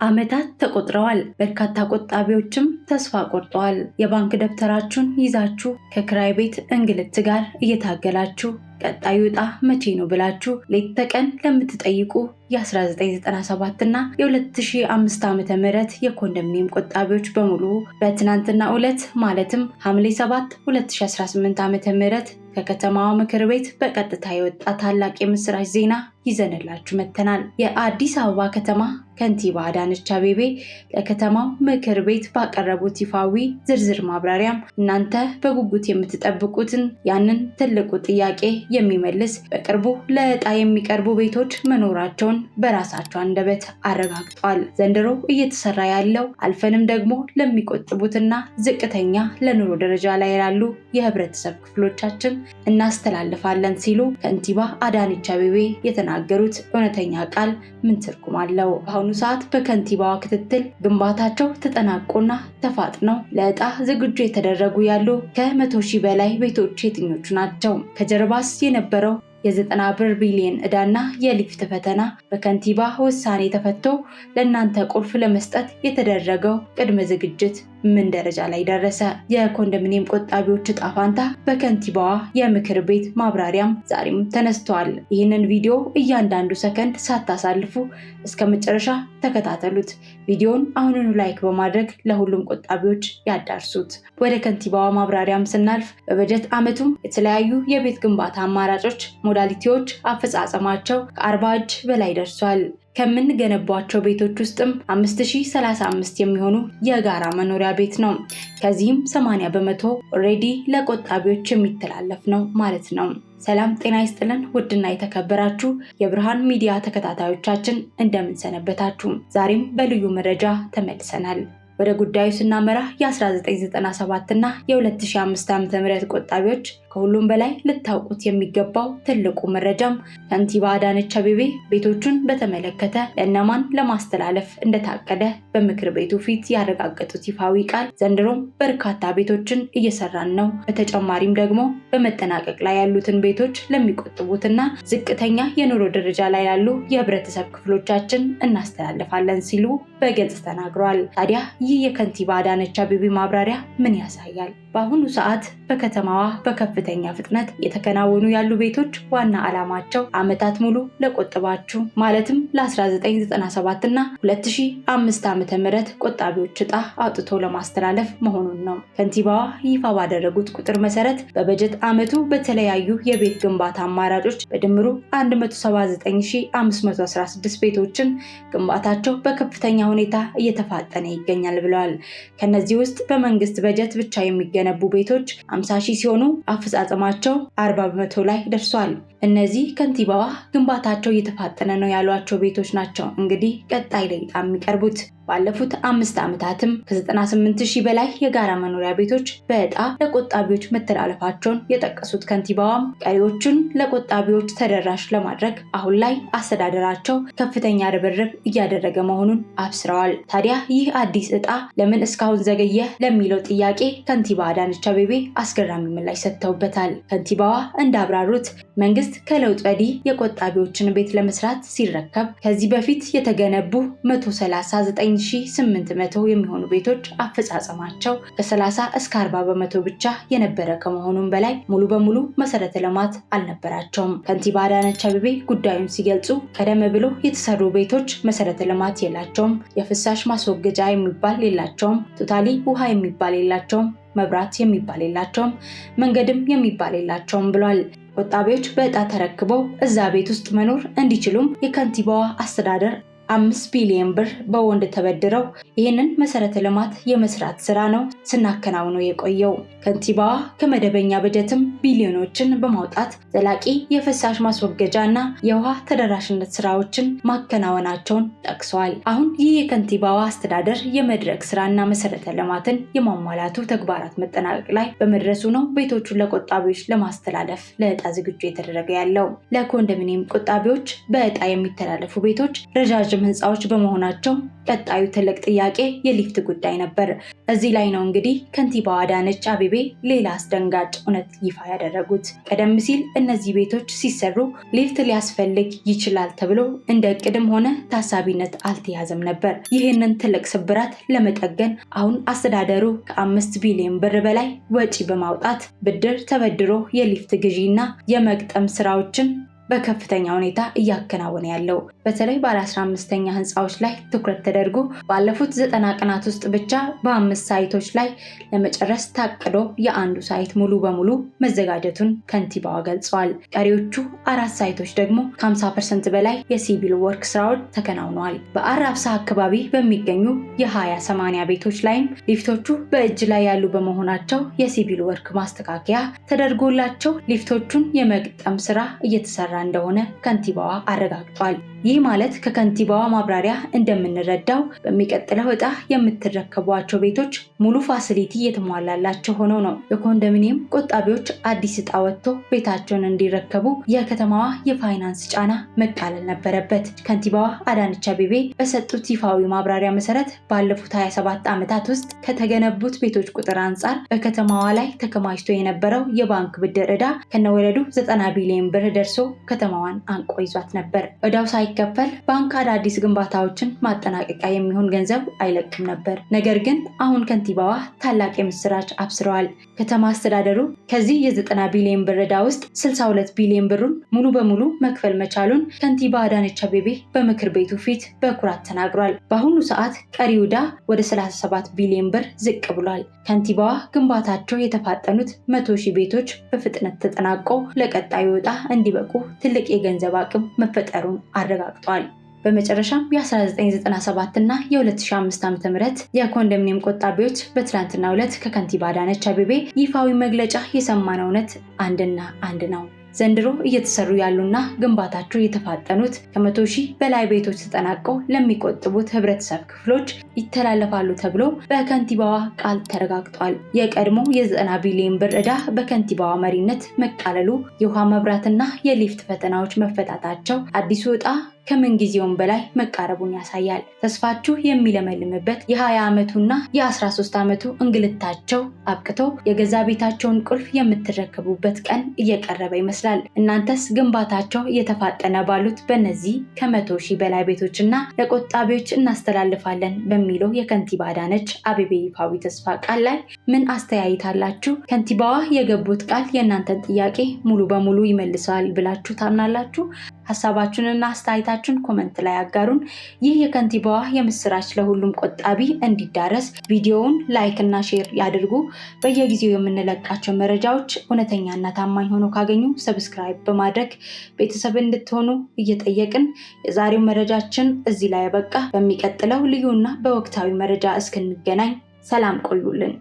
ዓመታት ተቆጥረዋል። በርካታ ቆጣቢዎችም ተስፋ ቆርጠዋል። የባንክ ደብተራችሁን ይዛችሁ ከክራይ ቤት እንግልት ጋር እየታገላችሁ ቀጣዩ ዕጣ መቼ ነው ብላችሁ ሌት ተቀን ለምትጠይቁ የ1997 እና የ2005 ዓ.ም የኮንዶሚኒየም ቆጣቢዎች በሙሉ በትናንትናው ዕለት ማለትም ሐምሌ 7 2018 ዓ.ም ከከተማዋ ምክር ቤት በቀጥታ የወጣ ታላቅ የምስራች ዜና ይዘንላችሁ መጥተናል። የአዲስ አበባ ከተማ ከንቲባ አዳነች አቤቤ ለከተማው ምክር ቤት ባቀረቡት ይፋዊ ዝርዝር ማብራሪያም እናንተ በጉጉት የምትጠብቁትን ያንን ትልቁ ጥያቄ የሚመልስ በቅርቡ ለዕጣ የሚቀርቡ ቤቶች መኖራቸውን በራሳቸው አንደበት አረጋግጧል። ዘንድሮ እየተሰራ ያለው አልፈንም ደግሞ ለሚቆጥቡትና ዝቅተኛ ለኑሮ ደረጃ ላይ ያሉ የህብረተሰብ ክፍሎቻችን እናስተላልፋለን ሲሉ ከንቲባ አዳነች አቤቤ የተናገሩት እውነተኛ ቃል ምን ትርጉም አለው? በአሁኑ ሰዓት በከንቲባዋ ክትትል ግንባታቸው ተጠናቆና ተፋጥነው ለዕጣ ዝግጁ የተደረጉ ያሉ ከ100 ሺህ በላይ ቤቶች የትኞቹ ናቸው? ከጀርባስ የነበረው የ90 ቢሊዮን ዕዳና የሊፍት ፈተና በከንቲባ ውሳኔ ተፈቶ ለእናንተ ቁልፍ ለመስጠት የተደረገው ቅድመ ዝግጅት ምን ደረጃ ላይ ደረሰ? የኮንዶሚኒየም ቆጣቢዎች ዕጣ ፈንታ በከንቲባዋ የምክር ቤት ማብራሪያም ዛሬም ተነስተዋል። ይህንን ቪዲዮ እያንዳንዱ ሰከንድ ሳታሳልፉ እስከ መጨረሻ ተከታተሉት። ቪዲዮውን አሁኑኑ ላይክ በማድረግ ለሁሉም ቆጣቢዎች ያዳርሱት። ወደ ከንቲባዋ ማብራሪያም ስናልፍ በበጀት ዓመቱም የተለያዩ የቤት ግንባታ አማራጮች ሞዳሊቲዎች አፈጻጸማቸው ከ40 እጅ በላይ ደርሷል። ከምንገነባቸው ቤቶች ውስጥም 5035 የሚሆኑ የጋራ መኖሪያ ቤት ነው። ከዚህም 80% ኦሬዲ ለቆጣቢዎች የሚተላለፍ ነው ማለት ነው። ሰላም ጤና ይስጥልን ውድና የተከበራችሁ የብርሃን ሚዲያ ተከታታዮቻችን እንደምን ሰነበታችሁ? ዛሬም በልዩ መረጃ ተመልሰናል። ወደ ጉዳዩ ስናመራ የ1997 እና የ2005 ዓ.ም ቆጣቢዎች ከሁሉም በላይ ልታውቁት የሚገባው ትልቁ መረጃም ከንቲባ አዳነች አቤቤ ቤቶቹን በተመለከተ ለእነማን ለማስተላለፍ እንደታቀደ በምክር ቤቱ ፊት ያረጋገጡት ይፋዊ ቃል ዘንድሮም በርካታ ቤቶችን እየሰራን ነው፣ በተጨማሪም ደግሞ በመጠናቀቅ ላይ ያሉትን ቤቶች ለሚቆጥቡትና ዝቅተኛ የኑሮ ደረጃ ላይ ያሉ የህብረተሰብ ክፍሎቻችን እናስተላልፋለን ሲሉ በግልጽ ተናግረዋል። ታዲያ ይህ የከንቲባ አዳነች አቤቤ ማብራሪያ ምን ያሳያል? በአሁኑ ሰዓት በከተማዋ በከፍተኛ ፍጥነት የተከናወኑ ያሉ ቤቶች ዋና ዓላማቸው ዓመታት ሙሉ ለቆጥባችሁ ማለትም ለ1997 እና 2005 ዓ.ም ቆጣቢዎች ዕጣ አውጥቶ ለማስተላለፍ መሆኑን ነው። ከንቲባዋ ይፋ ባደረጉት ቁጥር መሰረት በበጀት ዓመቱ በተለያዩ የቤት ግንባታ አማራጮች በድምሩ 179516 ቤቶችን ግንባታቸው በከፍተኛ ሁኔታ እየተፋጠነ ይገኛል ብለዋል። ከነዚህ ውስጥ በመንግስት በጀት ብቻ የሚገነቡ ቤቶች 50 ሺህ ሲሆኑ አፈጻጸማቸው 40% ላይ ደርሷል። እነዚህ ከንቲባዋ ግንባታቸው እየተፋጠነ ነው ያሏቸው ቤቶች ናቸው እንግዲህ ቀጣይ ላይ ዕጣ የሚቀርቡት። ባለፉት 5 ዓመታትም ከ98 ሺህ በላይ የጋራ መኖሪያ ቤቶች በዕጣ ለቆጣቢዎች መተላለፋቸውን የጠቀሱት ከንቲባዋም ቀሪዎቹን ለቆጣቢዎች ተደራሽ ለማድረግ አሁን ላይ አስተዳደራቸው ከፍተኛ ርብርብ እያደረገ መሆኑን አብስረዋል። ታዲያ ይህ አዲስ ዕጣ ለምን እስካሁን ዘገየ ለሚለው ጥያቄ ከንቲባ አዳነች አቤቤ አስገራሚ ምላሽ ሰጥተውበታል። ከንቲባዋ እንዳብራሩት መንግስት ከለውጥ ወዲህ የቆጣቢዎችን ቤት ለመስራት ሲረከብ ከዚህ በፊት የተገነቡ 139800 የሚሆኑ ቤቶች አፈጻጸማቸው ከ30 እስከ 40% ብቻ የነበረ ከመሆኑም በላይ ሙሉ በሙሉ መሰረተ ልማት አልነበራቸውም። ከንቲባ አዳነች አቤቤ ጉዳዩን ሲገልጹ ቀደም ብሎ የተሰሩ ቤቶች መሰረተ ልማት የላቸውም፣ የፍሳሽ ማስወገጃ የሚባል የላቸውም፣ ቶታሊ ውሃ የሚባል የላቸውም፣ መብራት የሚባል የላቸውም፣ መንገድም የሚባል የላቸውም ብሏል። ቆጣቢዎች በዕጣ ተረክበው እዛ ቤት ውስጥ መኖር እንዲችሉም የከንቲባዋ አስተዳደር 5 ቢሊዮን ብር በወንድ ተበድረው ይህንን መሰረተ ልማት የመስራት ስራ ነው ስናከናውነው የቆየው። ከንቲባዋ ከመደበኛ በጀትም ቢሊዮኖችን በማውጣት ዘላቂ የፍሳሽ ማስወገጃና የውሃ ተደራሽነት ስራዎችን ማከናወናቸውን ጠቅሰዋል። አሁን ይህ የከንቲባዋ አስተዳደር የመድረክ ስራና መሰረተ ልማትን የማሟላቱ ተግባራት መጠናቀቅ ላይ በመድረሱ ነው ቤቶቹን ለቆጣቢዎች ለማስተላለፍ ለዕጣ ዝግጁ የተደረገ ያለው። ለኮንዶሚኒየም ቆጣቢዎች በዕጣ የሚተላለፉ ቤቶች ረጃጅም ረጃጅም ህንፃዎች በመሆናቸው ቀጣዩ ትልቅ ጥያቄ የሊፍት ጉዳይ ነበር። እዚህ ላይ ነው እንግዲህ ከንቲባዋ አዳነች አቤቤ ሌላ አስደንጋጭ እውነት ይፋ ያደረጉት። ቀደም ሲል እነዚህ ቤቶች ሲሰሩ ሊፍት ሊያስፈልግ ይችላል ተብሎ እንደ እቅድም ሆነ ታሳቢነት አልተያዘም ነበር። ይህንን ትልቅ ስብራት ለመጠገን አሁን አስተዳደሩ ከ5 ቢሊዮን ብር በላይ ወጪ በማውጣት ብድር ተበድሮ የሊፍት ግዢና የመግጠም ስራዎችን በከፍተኛ ሁኔታ እያከናወነ ያለው። በተለይ ባለ 15ኛ ህንፃዎች ላይ ትኩረት ተደርጎ ባለፉት 90 ቀናት ውስጥ ብቻ በ5 ሳይቶች ላይ ለመጨረስ ታቅዶ የአንዱ ሳይት ሙሉ በሙሉ መዘጋጀቱን ከንቲባዋ ገልጸዋል። ቀሪዎቹ 4 ሳይቶች ደግሞ ከ50% በላይ የሲቪል ወርክ ስራዎች ተከናውነዋል። በአራብሳ አካባቢ በሚገኙ የ20/80 ቤቶች ላይም ሊፍቶቹ በእጅ ላይ ያሉ በመሆናቸው የሲቪል ወርክ ማስተካከያ ተደርጎላቸው ሊፍቶቹን የመግጠም ስራ እየተሰራ እንደሆነ ከንቲባዋ አረጋግጧል። ይህ ማለት ከከንቲባዋ ማብራሪያ እንደምንረዳው በሚቀጥለው ዕጣ የምትረከቧቸው ቤቶች ሙሉ ፋሲሊቲ የተሟላላቸው ሆነው ነው። የኮንዶሚኒየም ቆጣቢዎች አዲስ ዕጣ ወጥቶ ቤታቸውን እንዲረከቡ የከተማዋ የፋይናንስ ጫና መቃለል ነበረበት። ከንቲባዋ አዳነች አቤቤ በሰጡት ይፋዊ ማብራሪያ መሰረት ባለፉት 27 ዓመታት ውስጥ ከተገነቡት ቤቶች ቁጥር አንጻር በከተማዋ ላይ ተከማችቶ የነበረው የባንክ ብድር ዕዳ ከነወለዱ 90 ቢሊዮን ብር ደርሶ ከተማዋን አንቆ ይዟት ነበር። ዕዳው ሳይከፈል ባንክ አዳዲስ ግንባታዎችን ማጠናቀቂያ የሚሆን ገንዘብ አይለቅም ነበር። ነገር ግን አሁን ከንቲባዋ ታላቅ የምስራች አብስረዋል። ከተማ አስተዳደሩ ከዚህ የ90 ቢሊዮን ብር ዕዳ ውስጥ 62 ቢሊዮን ብሩን ሙሉ በሙሉ መክፈል መቻሉን ከንቲባ አዳነች አቤቤ በምክር ቤቱ ፊት በኩራት ተናግሯል። በአሁኑ ሰዓት ቀሪው ዕዳ ወደ 37 ቢሊዮን ብር ዝቅ ብሏል። ከንቲባዋ ግንባታቸው የተፋጠኑት 100,000 ቤቶች በፍጥነት ተጠናቆ ለቀጣዩ ዕጣ እንዲበቁ ትልቅ የገንዘብ አቅም መፈጠሩን አረጋግጧል። በመጨረሻም የ1997 እና የ2005 ዓ.ም የኮንዶሚኒየም ቆጣቢዎች በትላንትናው ዕለት ከከንቲባ አዳነች አቤቤ ይፋዊ መግለጫ የሰማነው እውነት አንድና አንድ ነው። ዘንድሮ እየተሰሩ ያሉና ግንባታቸው የተፋጠኑት ከ100,000 በላይ ቤቶች ተጠናቀው ለሚቆጥቡት ህብረተሰብ ክፍሎች ይተላለፋሉ ተብሎ በከንቲባዋ ቃል ተረጋግጧል። የቀድሞ የ90 ቢሊዮን ብር ዕዳ በከንቲባዋ መሪነት መቃለሉ፣ የውሃ መብራትና የሊፍት ፈተናዎች መፈታታቸው አዲሱ ዕጣ ከምን ጊዜውም በላይ መቃረቡን ያሳያል። ተስፋችሁ የሚለመልምበት የ20 ዓመቱና የ13 ዓመቱ እንግልታቸው አብቅቶ የገዛ ቤታቸውን ቁልፍ የምትረከቡበት ቀን እየቀረበ ይመስላል። እናንተስ ግንባታቸው እየተፋጠነ ባሉት በእነዚህ ከ100,000 በላይ ቤቶችና ለቆጣቢዎች እናስተላልፋለን በሚለው የከንቲባ አዳነች አቤቤ ይፋዊ ተስፋ ቃል ላይ ምን አስተያየት አላችሁ? ከንቲባዋ የገቡት ቃል የእናንተን ጥያቄ ሙሉ በሙሉ ይመልሳል ብላችሁ ታምናላችሁ? ሀሳባችሁንና አስተያየታችሁን ኮመንት ላይ አጋሩን። ይህ የከንቲባዋ የምስራች ለሁሉም ቆጣቢ እንዲዳረስ ቪዲዮውን ላይክ እና ሼር ያድርጉ። በየጊዜው የምንለቃቸው መረጃዎች እውነተኛና ታማኝ ሆኖ ካገኙ ሰብስክራይብ በማድረግ ቤተሰብ እንድትሆኑ እየጠየቅን የዛሬው መረጃችን እዚህ ላይ ያበቃ። በሚቀጥለው ልዩና በወቅታዊ መረጃ እስክንገናኝ ሰላም ቆዩልን።